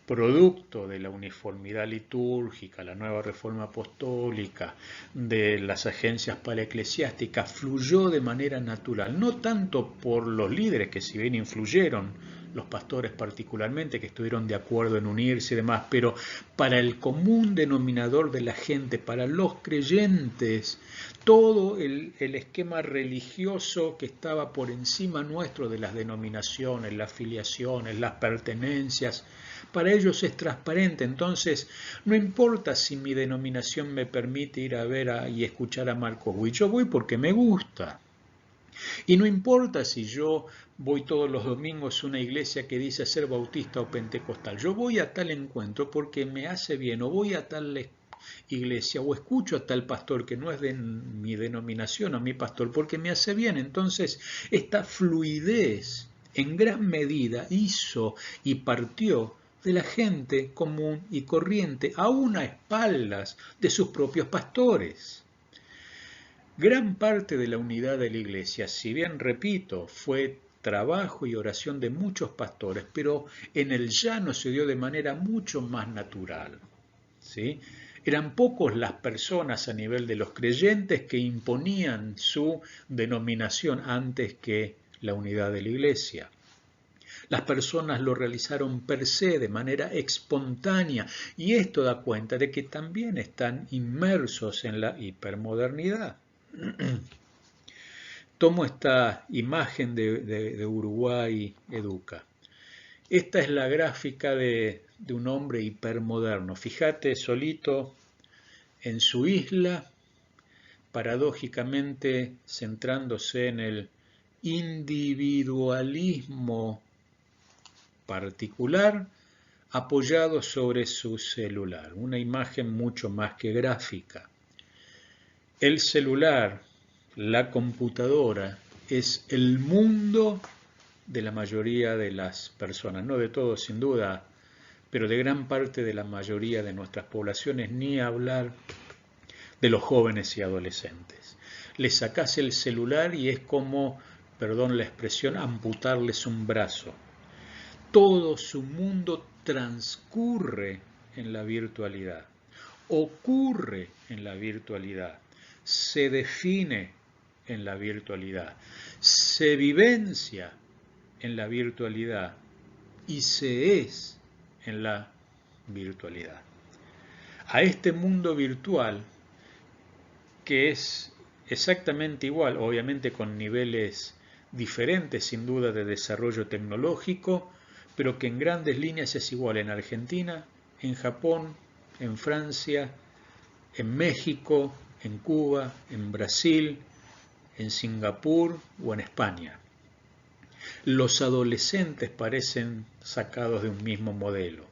producto de la uniformidad litúrgica, la nueva reforma apostólica, de las agencias paraeclesiásticas, fluyó de manera natural, no tanto por los líderes que si bien influyeron, los pastores particularmente, que estuvieron de acuerdo en unirse y demás, pero para el común denominador de la gente, para los creyentes, todo el esquema religioso que estaba por encima nuestro de las denominaciones, las filiaciones, las pertenencias, para ellos es transparente. Entonces, no importa si mi denominación me permite ir a ver y escuchar a Marcos Witt, yo voy porque me gusta. Y no importa si yo voy todos los domingos a una iglesia que dice ser bautista o pentecostal, yo voy a tal encuentro porque me hace bien, o voy a tal iglesia o escucho a tal pastor que no es de mi denominación o mi pastor porque me hace bien. Entonces, esta fluidez en gran medida hizo y partió de la gente común y corriente, aún a espaldas de sus propios pastores. Gran parte de la unidad de la iglesia, si bien, repito, fue trabajo y oración de muchos pastores, pero en el llano se dio de manera mucho más natural, ¿sí? Eran pocos las personas a nivel de los creyentes que imponían su denominación antes que la unidad de la iglesia. Las personas lo realizaron per se, de manera espontánea, y esto da cuenta de que también están inmersos en la hipermodernidad. Tomo esta imagen de Uruguay Educa. Esta es la gráfica de un hombre hipermoderno. Fíjate, solito en su isla, paradójicamente centrándose en el individualismo particular, apoyado sobre su celular. Una imagen mucho más que gráfica. El celular, la computadora, es el mundo de la mayoría de las personas, no de todos sin duda, pero de gran parte de la mayoría de nuestras poblaciones, ni hablar de los jóvenes y adolescentes. Les sacás el celular y es como, perdón la expresión, amputarles un brazo. Todo su mundo transcurre en la virtualidad, ocurre en la virtualidad, se define en la virtualidad, se vivencia en la virtualidad y se es en la virtualidad. A este mundo virtual, que es exactamente igual, obviamente con niveles diferentes sin duda de desarrollo tecnológico, pero que en grandes líneas es igual en Argentina, en Japón, en Francia, en México, en Cuba, en Brasil, en Singapur o en España. Los adolescentes parecen sacados de un mismo modelo.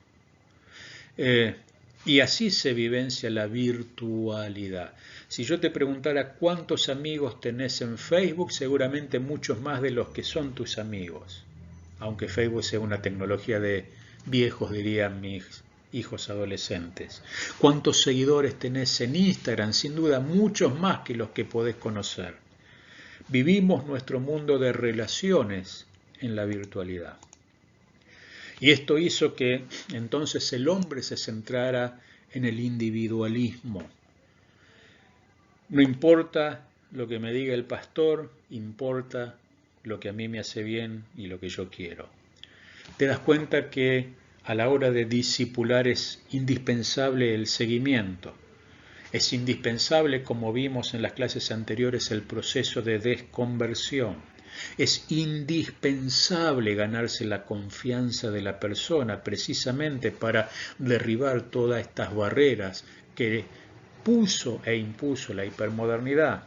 Y así se vivencia la virtualidad. Si yo te preguntara cuántos amigos tenés en Facebook, seguramente muchos más de los que son tus amigos. Aunque Facebook sea una tecnología de viejos, dirían mis hijos adolescentes. ¿Cuántos seguidores tenés en Instagram? Sin duda, muchos más que los que podés conocer. Vivimos nuestro mundo de relaciones en la virtualidad. Y esto hizo que entonces el hombre se centrara en el individualismo. No importa lo que me diga el pastor, importa lo que a mí me hace bien y lo que yo quiero. Te das cuenta que a la hora de discipular es indispensable el seguimiento. Es indispensable, como vimos en las clases anteriores, el proceso de desconversión. Es indispensable ganarse la confianza de la persona precisamente para derribar todas estas barreras que puso e impuso la hipermodernidad.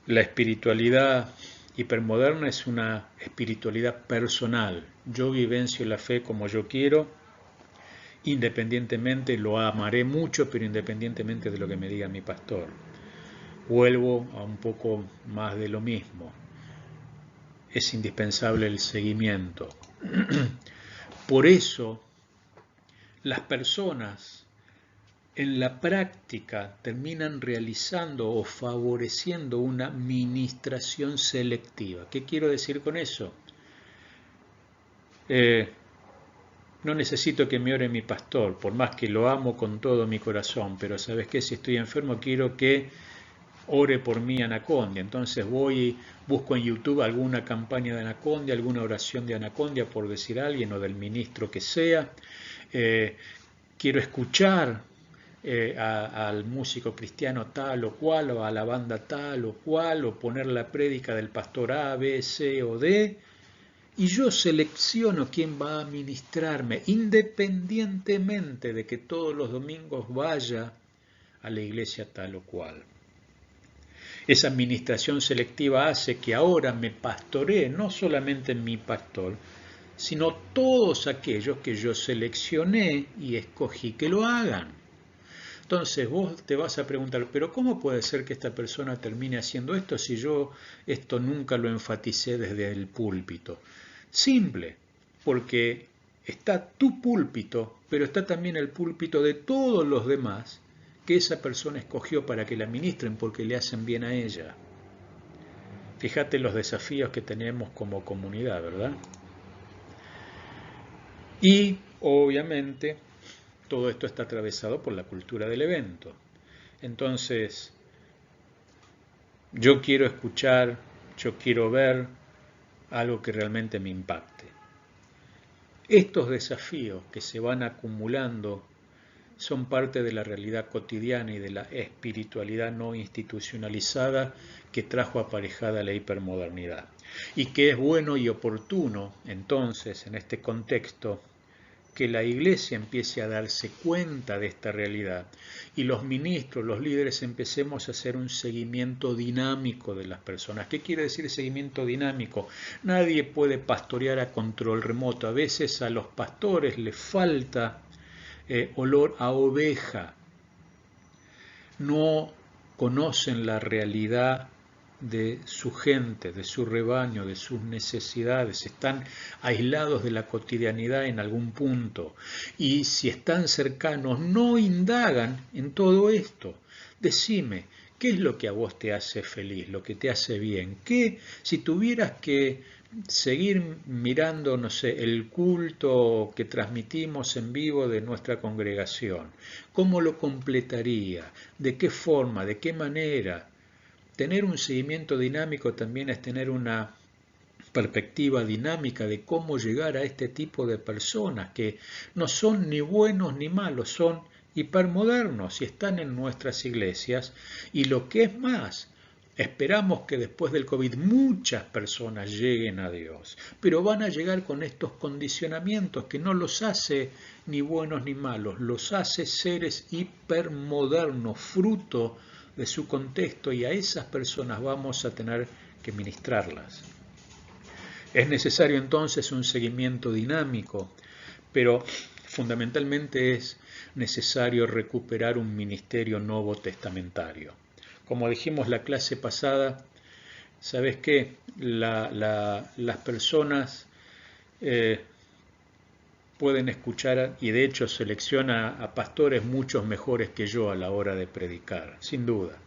La espiritualidad hipermoderna es una espiritualidad personal. Yo vivencio la fe como yo quiero, independientemente, lo amaré mucho, pero independientemente de lo que me diga mi pastor. Vuelvo a un poco más de lo mismo. Es indispensable el seguimiento. Por eso, las personas en la práctica terminan realizando o favoreciendo una ministración selectiva. ¿Qué quiero decir con eso? No necesito que me ore mi pastor, por más que lo amo con todo mi corazón, pero ¿sabes qué? Si estoy enfermo quiero que ore por mí Anacondia. Entonces voy y busco en YouTube alguna campaña de Anacondia, alguna oración de Anacondia, por decir alguien, o del ministro que sea. Quiero escuchar al músico cristiano tal o cual, o a la banda tal o cual, o poner la prédica del pastor A, B, C o D. Y yo selecciono quién va a ministrarme, independientemente de que todos los domingos vaya a la iglesia tal o cual. Esa administración selectiva hace que ahora me pastoree no solamente mi pastor, sino todos aquellos que yo seleccioné y escogí que lo hagan. Entonces vos te vas a preguntar, pero ¿cómo puede ser que esta persona termine haciendo esto si yo esto nunca lo enfaticé desde el púlpito? Simple, porque está tu púlpito, pero está también el púlpito de todos los demás que esa persona escogió para que la ministren porque le hacen bien a ella. Fíjate los desafíos que tenemos como comunidad, ¿verdad? Y obviamente todo esto está atravesado por la cultura del evento. Entonces, yo quiero escuchar, yo quiero ver algo que realmente me impacte. Estos desafíos que se van acumulando son parte de la realidad cotidiana y de la espiritualidad no institucionalizada que trajo aparejada la hipermodernidad. Y que es bueno y oportuno, entonces, en este contexto, que la Iglesia empiece a darse cuenta de esta realidad y los ministros, los líderes, empecemos a hacer un seguimiento dinámico de las personas. ¿Qué quiere decir seguimiento dinámico? Nadie puede pastorear a control remoto. A veces a los pastores les falta olor a oveja. No conocen la realidad de su gente, de su rebaño, de sus necesidades, están aislados de la cotidianidad en algún punto, y si están cercanos no indagan en todo esto. Decime, ¿qué es lo que a vos te hace feliz, lo que te hace bien? ¿Qué, si tuvieras que seguir mirando, no sé, el culto que transmitimos en vivo de nuestra congregación, cómo lo completaría? ¿De qué forma? ¿De qué manera? Tener un seguimiento dinámico también es tener una perspectiva dinámica de cómo llegar a este tipo de personas que no son ni buenos ni malos, son hipermodernos y están en nuestras iglesias. Y lo que es más, esperamos que después del COVID muchas personas lleguen a Dios, pero van a llegar con estos condicionamientos que no los hace ni buenos ni malos, los hace seres hipermodernos, fruto de su contexto, y a esas personas vamos a tener que ministrarlas. Es necesario entonces un seguimiento dinámico, pero fundamentalmente es necesario recuperar un ministerio nuevo testamentario. Como dijimos la clase pasada, ¿sabes qué? Las personas pueden escuchar, y de hecho selecciona a pastores muchos mejores que yo a la hora de predicar, sin duda.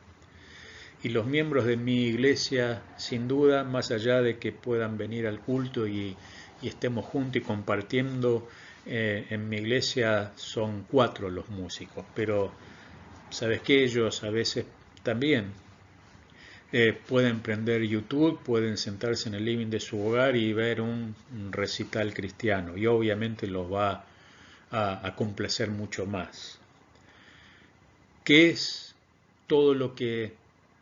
Y los miembros de mi iglesia, sin duda, más allá de que puedan venir al culto y estemos juntos y compartiendo, en mi iglesia son 4 los músicos, pero sabes que ellos a veces también pueden prender YouTube, pueden sentarse en el living de su hogar y ver un recital cristiano, y obviamente los va a complacer mucho más. ¿Qué es todo lo que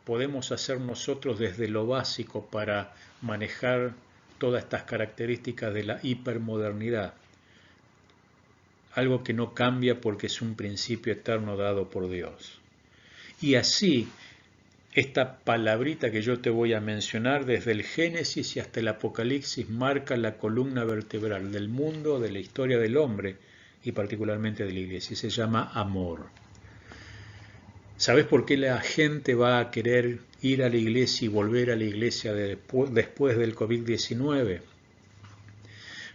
podemos hacer nosotros desde lo básico para manejar todas estas características de la hipermodernidad? Algo que no cambia porque es un principio eterno dado por Dios. Y así, esta palabrita que yo te voy a mencionar, desde el Génesis y hasta el Apocalipsis, marca la columna vertebral del mundo, de la historia del hombre y particularmente de la iglesia, y se llama amor. ¿Sabes por qué la gente va a querer ir a la iglesia y volver a la iglesia después del COVID-19?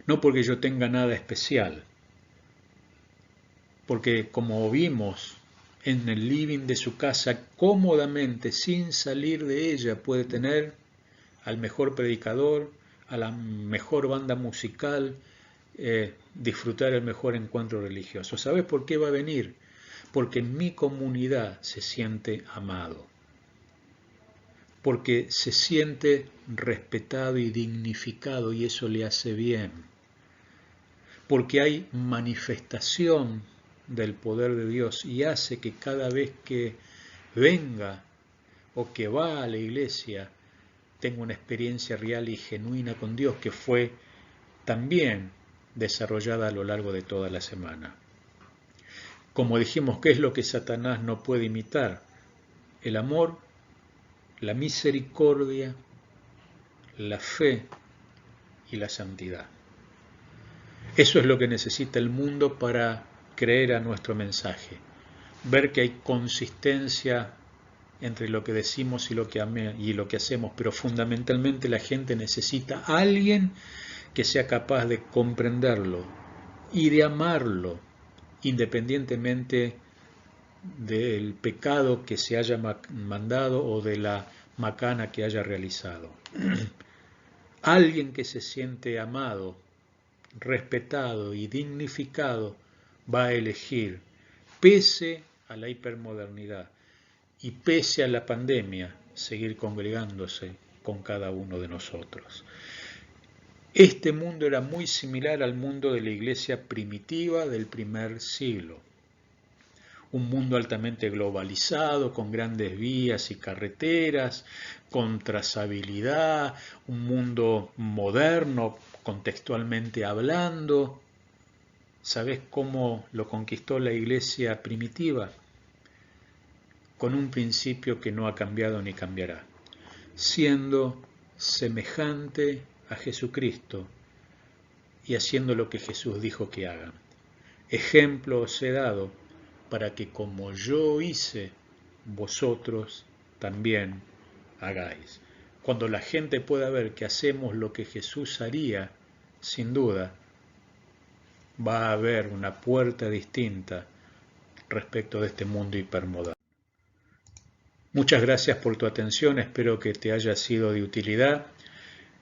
No porque yo tenga nada especial, porque como vimos en el living de su casa, cómodamente, sin salir de ella, puede tener al mejor predicador, a la mejor banda musical, disfrutar el mejor encuentro religioso. ¿Sabes por qué va a venir? Porque en mi comunidad se siente amado, porque se siente respetado y dignificado, y eso le hace bien, porque hay manifestación del poder de Dios y hace que cada vez que venga o que va a la iglesia tenga una experiencia real y genuina con Dios, que fue también desarrollada a lo largo de toda la semana. Como dijimos, ¿qué es lo que Satanás no puede imitar? El amor, la misericordia, la fe y la santidad. Eso es lo que necesita el mundo para creer a nuestro mensaje. Ver que hay consistencia entre lo que decimos y lo que hacemos, pero fundamentalmente la gente necesita a alguien que sea capaz de comprenderlo y de amarlo, independientemente del pecado que se haya mandado o de la macana que haya realizado. Alguien que se siente amado, respetado y dignificado va a elegir, pese a la hipermodernidad y pese a la pandemia, seguir congregándose con cada uno de nosotros. Este mundo era muy similar al mundo de la iglesia primitiva del primer siglo. Un mundo altamente globalizado, con grandes vías y carreteras, con trazabilidad, un mundo moderno, contextualmente hablando. ¿Sabes cómo lo conquistó la iglesia primitiva? Con un principio que no ha cambiado ni cambiará, siendo semejante a Jesucristo y haciendo lo que Jesús dijo que hagan. Ejemplo os he dado para que como yo hice, vosotros también hagáis. cuando la gente pueda ver que hacemos lo que Jesús haría, sin duda, va a haber una puerta distinta respecto de este mundo hipermoderno. Muchas gracias por tu atención, espero que te haya sido de utilidad.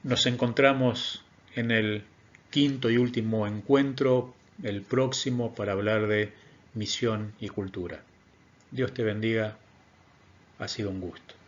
Nos encontramos en el quinto y último encuentro, el próximo, para hablar de misión y cultura. Dios te bendiga, ha sido un gusto.